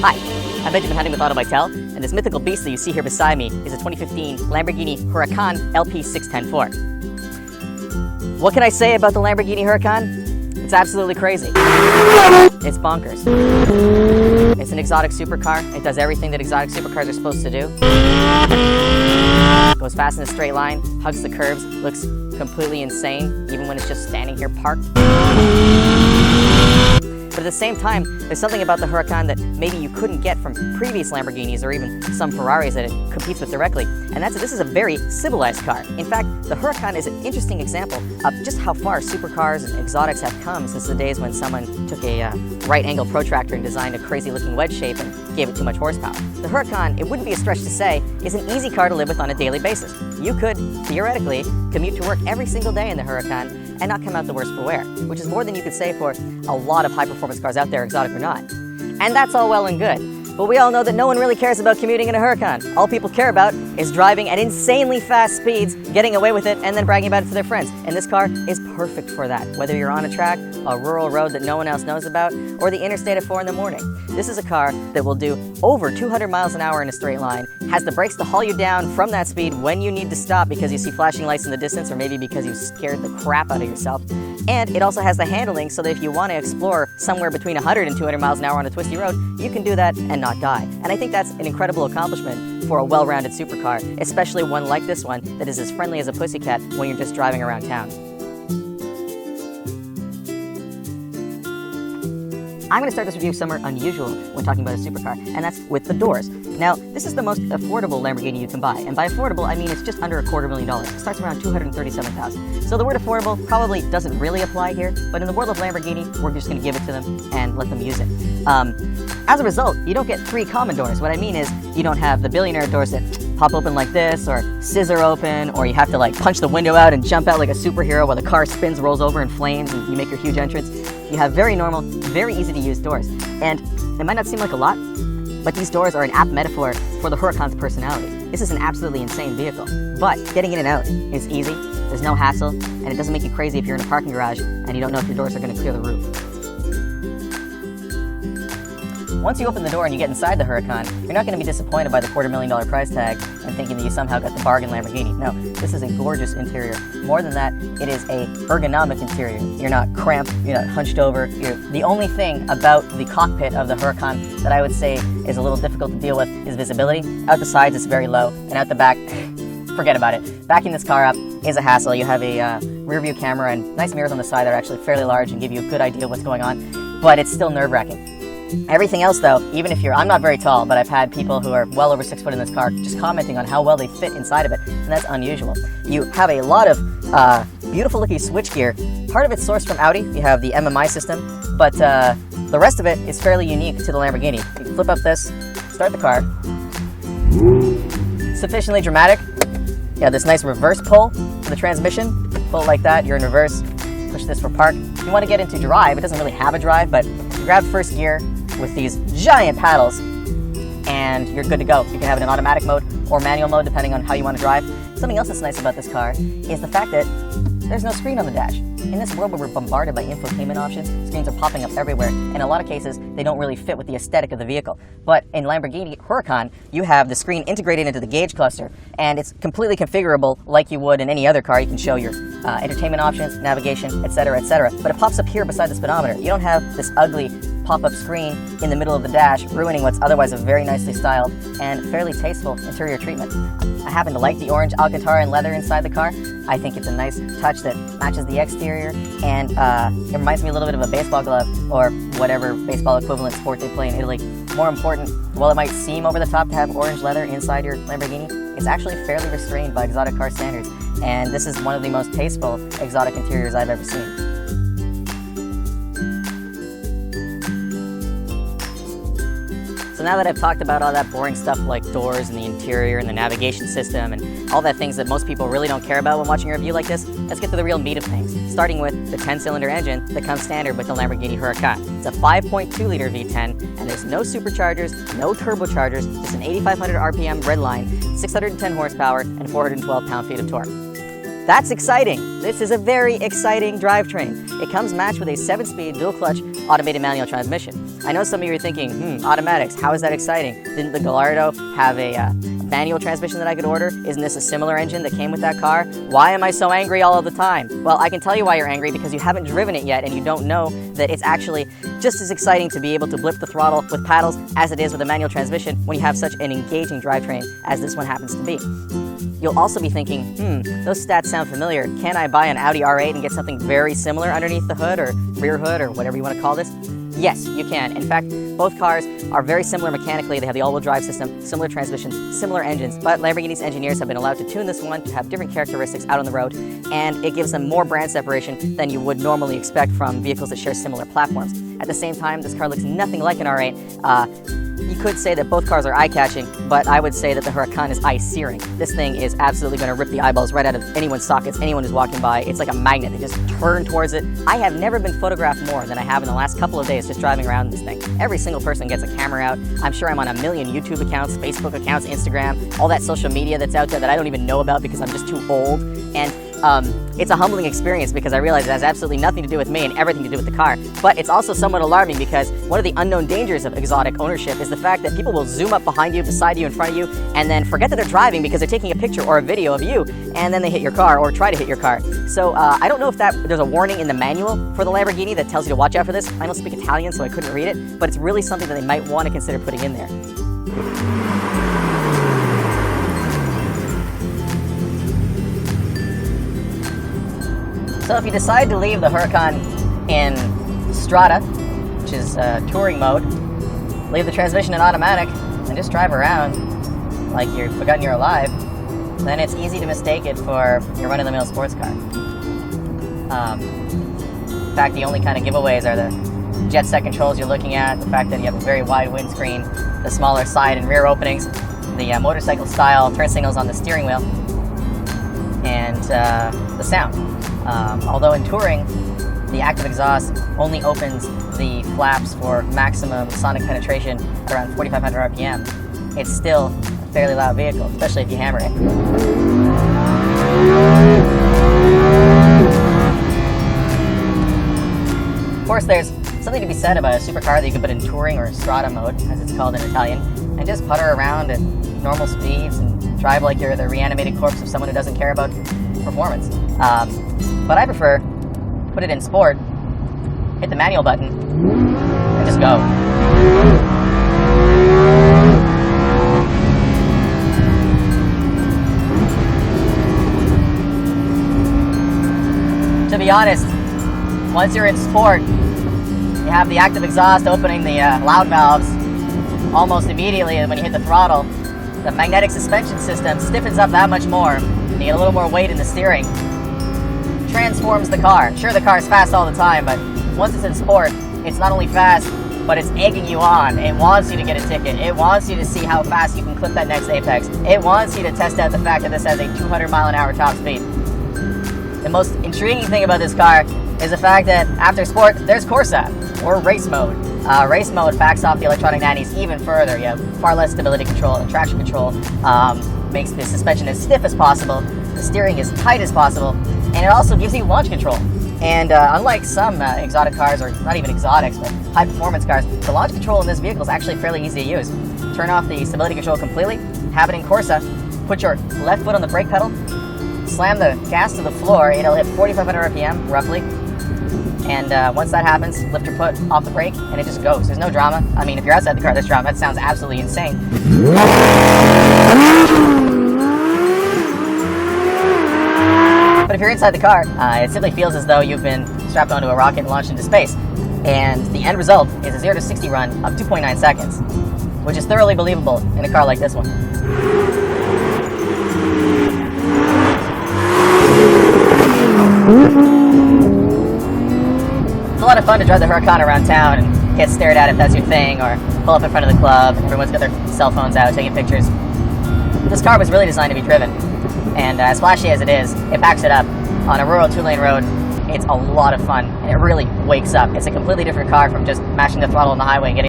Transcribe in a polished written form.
Hi, I'm Benjamin Hunting with Auto by Tel, and this mythical beast that you see here beside me is a 2015 Lamborghini Huracan LP610-4. What can I say about the Lamborghini Huracan? It's absolutely crazy. It's bonkers. It's an exotic supercar. It does everything that exotic supercars are supposed to do. Goes fast in a straight line, hugs the curves, looks completely insane, even when it's just standing here parked. But at the same time, there's something about the Huracan that maybe you couldn't get from previous Lamborghinis or even some Ferraris that it competes with directly, and that's that this is a very civilized car. In fact, the Huracan is an interesting example of just how far supercars and exotics have come since the days when someone took a right-angle protractor and designed a crazy-looking wedge shape and gave it too much horsepower. The Huracan, it wouldn't be a stretch to say, is an easy car to live with on a daily basis. You could, theoretically, commute to work every single day in the Huracan and not come out the worse for wear, which is more than you could say for a lot of high-performance cars out there, exotic or not. And that's all well and good, but we all know that no one really cares about commuting in a Huracan. All people care about is driving at insanely fast speeds, getting away with it, and then bragging about it to their friends. And this car is perfect for that, whether you're on a track, a rural road that no one else knows about, or the interstate at 4 in the morning. This is a car that will do over 200 miles an hour in a straight line, has the brakes to haul you down from that speed when you need to stop because you see flashing lights in the distance, or maybe because you scared the crap out of yourself. And it also has the handling so that if you want to explore somewhere between 100 and 200 miles an hour on a twisty road, you can do that and not die. And I think that's an incredible accomplishment for a well-rounded supercar, especially one like this one that is as friendly as a pussycat when you're just driving around town. I'm going to start this review somewhere unusual when talking about a supercar, and that's with the doors. Now, this is the most affordable Lamborghini you can buy, and by affordable, I mean it's just under $250,000. It starts around $237,000. So the word affordable probably doesn't really apply here, but in the world of Lamborghini, we're just going to give it to them and let them use it. As a result, you don't get 3 common doors. What I mean is, you don't have the billionaire doors that pop open like this, or scissor open, or you have to like punch the window out and jump out like a superhero while the car spins, rolls over in flames, and you make your huge entrance. You have very normal, very easy to use doors. And it might not seem like a lot, but these doors are an apt metaphor for the Huracan's personality. This is an absolutely insane vehicle, but getting in and out is easy, there's no hassle, and it doesn't make you crazy if you're in a parking garage and you don't know if your doors are going to clear the roof. Once you open the door and you get inside the Huracan, you're not going to be disappointed by the $250,000 price tag and thinking that you somehow got the bargain Lamborghini. No, this is a gorgeous interior. More than that, it is a ergonomic interior. You're not cramped, you're not hunched over. The only thing about the cockpit of the Huracan that I would say is a little difficult to deal with is visibility. Out the sides, it's very low, and out the back, forget about it. Backing this car up is a hassle. You have a rear view camera and nice mirrors on the side that are actually fairly large and give you a good idea of what's going on, but it's still nerve-wracking. Everything else though, even if I'm not very tall, but I've had people who are well over 6 foot in this car just commenting on how well they fit inside of it, and that's unusual. You have a lot of beautiful looking switchgear. Part of it's sourced from Audi, you have the MMI system, but the rest of it is fairly unique to the Lamborghini. You can flip up this, start the car. Sufficiently dramatic. You have this nice reverse pull for the transmission. Pull it like that, you're in reverse. Push this for park. If you want to get into drive, it doesn't really have a drive, but you grab first gear with these giant paddles and you're good to go. You can have it in automatic mode or manual mode depending on how you want to drive. Something else that's nice about this car is the fact that there's no screen on the dash. In this world where we're bombarded by infotainment options, screens are popping up everywhere. In a lot of cases, they don't really fit with the aesthetic of the vehicle. But in Lamborghini Huracan, you have the screen integrated into the gauge cluster, and it's completely configurable like you would in any other car. You can show your entertainment options, navigation, etc., etc. But it pops up here beside the speedometer. You don't have this ugly pop-up screen in the middle of the dash, ruining what's otherwise a very nicely styled and fairly tasteful interior treatment. I happen to like the orange Alcantara and leather inside the car. I think it's a nice touch that matches the exterior, and it reminds me a little bit of a baseball glove or whatever baseball equivalent sport they play in Italy. More important, while it might seem over the top to have orange leather inside your Lamborghini, it's actually fairly restrained by exotic car standards, and this is one of the most tasteful exotic interiors I've ever seen. So now that I've talked about all that boring stuff like doors and the interior and the navigation system and all that things that most people really don't care about when watching a review like this, let's get to the real meat of things, starting with the 10-cylinder engine that comes standard with the Lamborghini Huracan. It's a 5.2-liter V10, and there's no superchargers, no turbochargers, just an 8,500 RPM red line, 610 horsepower, and 412 pound-feet of torque. That's exciting. This is a very exciting drivetrain. It comes matched with a 7-speed dual-clutch automated manual transmission. I know some of you are thinking, automatics, how is that exciting? Didn't the Gallardo have a manual transmission that I could order? Isn't this a similar engine that came with that car? Why am I so angry all of the time? Well, I can tell you why you're angry, because you haven't driven it yet and you don't know that it's actually just as exciting to be able to blip the throttle with paddles as it is with a manual transmission when you have such an engaging drivetrain as this one happens to be. You'll also be thinking, those stats sound familiar. Can I buy an Audi R8 and get something very similar underneath the hood or rear hood or whatever you want to call this? Yes, you can. In fact, both cars are very similar mechanically. They have the all-wheel drive system, similar transmissions, similar engines, but Lamborghini's engineers have been allowed to tune this one to have different characteristics out on the road, and it gives them more brand separation than you would normally expect from vehicles that share similar platforms. At the same time, this car looks nothing like an R8. You could say that both cars are eye-catching, but I would say that the Huracan is eye-searing. This thing is absolutely going to rip the eyeballs right out of anyone's sockets, anyone who's walking by. It's like a magnet. They just turn towards it. I have never been photographed more than I have in the last couple of days just driving around this thing. Every single person gets a camera out. I'm sure I'm on a million YouTube accounts, Facebook accounts, Instagram, all that social media that's out there that I don't even know about because I'm just too old. And it's a humbling experience because I realize it has absolutely nothing to do with me and everything to do with the car. But it's also somewhat alarming because one of the unknown dangers of exotic ownership is the fact that people will zoom up behind you, beside you, in front of you, and then forget that they're driving because they're taking a picture or a video of you, and then they hit your car or try to hit your car. So I don't know if there's a warning in the manual for the Lamborghini that tells you to watch out for this. I don't speak Italian, so I couldn't read it, but it's really something that they might want to consider putting in there. So if you decide to leave the Huracan in Strada, which is touring mode, leave the transmission in automatic, and just drive around like you've forgotten you're alive, then it's easy to mistake it for your run-of-the-mill sports car. In fact, the only kind of giveaways are the jet set controls you're looking at, the fact that you have a very wide windscreen, the smaller side and rear openings, the motorcycle-style turn signals on the steering wheel, and the sound. Although in touring, the active exhaust only opens the flaps for maximum sonic penetration at around 4,500 RPM. It's still a fairly loud vehicle, especially if you hammer it. Of course, there's something to be said about a supercar that you can put in touring or strada mode, as it's called in Italian, and just putter around at normal speeds and drive like you're the reanimated corpse of someone who doesn't care about performance. But I prefer put it in sport, hit the manual button, and just go. To be honest, once you're in sport, you have the active exhaust opening the loud valves almost immediately when you hit the throttle. The magnetic suspension system stiffens up that much more. You get a little more weight in the steering. Transforms the car. Sure, the car is fast all the time, but once it's in sport, it's not only fast, but it's egging you on. It wants you to get a ticket. It wants you to see how fast you can clip that next apex. It wants you to test out the fact that this has a 200-mile-an-hour top speed. The most intriguing thing about this car is the fact that after sport, there's Corsa, or race mode. Race mode backs off the electronic nannies even further. You have far less stability control and traction control, makes the suspension as stiff as possible, the steering as tight as possible, and it also gives you launch control. And unlike some exotic cars, or not even exotics, but high-performance cars, the launch control in this vehicle is actually fairly easy to use. Turn off the stability control completely, have it in Corsa, put your left foot on the brake pedal, slam the gas to the floor, it'll hit 4,500 RPM, roughly. And once that happens, lift your foot off the brake, and it just goes. There's no drama. I mean, if you're outside the car, there's drama. That sounds absolutely insane. But if you're inside the car, it simply feels as though you've been strapped onto a rocket and launched into space. And the end result is a 0 to 60 run of 2.9 seconds, which is thoroughly believable in a car like this one. It's a lot of fun to drive the Huracan around town and get stared at if that's your thing, or pull up in front of the club. Everyone's got their cell phones out taking pictures. This car was really designed to be driven, and as flashy as it is, it backs it up on a rural 2-lane road. It's a lot of fun, and it really wakes up. It's a completely different car from just mashing the throttle on the highway and getting